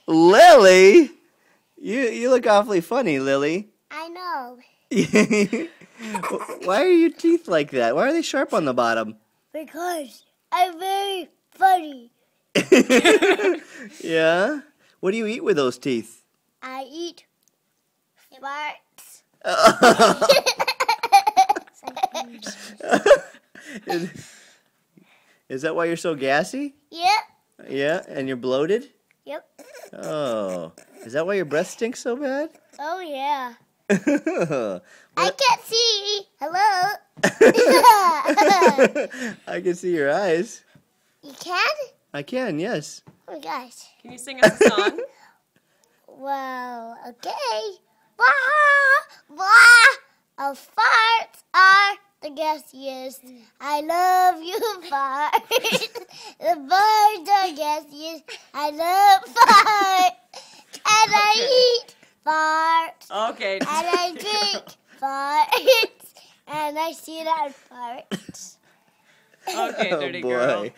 Lily? You look awfully funny, Lily. I know. Why are your teeth like that? Why are they sharp on the bottom? Because I'm very funny. Yeah? What do you eat with those teeth? I eat farts. Is that why you're so gassy? Yep. Yeah, and you're bloated? Yep. Oh, is that why your breath stinks so bad? Oh, yeah. I I can't see. Hello? I can see your eyes. You can? I can, yes. Oh, my gosh. Can you sing us a song? Well, okay. Wah, wah. Oh, farts are the gaseous. I love you, farts. The birds are gaseous. I love farts. And I eat farts. Okay. And I drink farts. And I sit on farts. Okay, dirty Oh, girl. boy.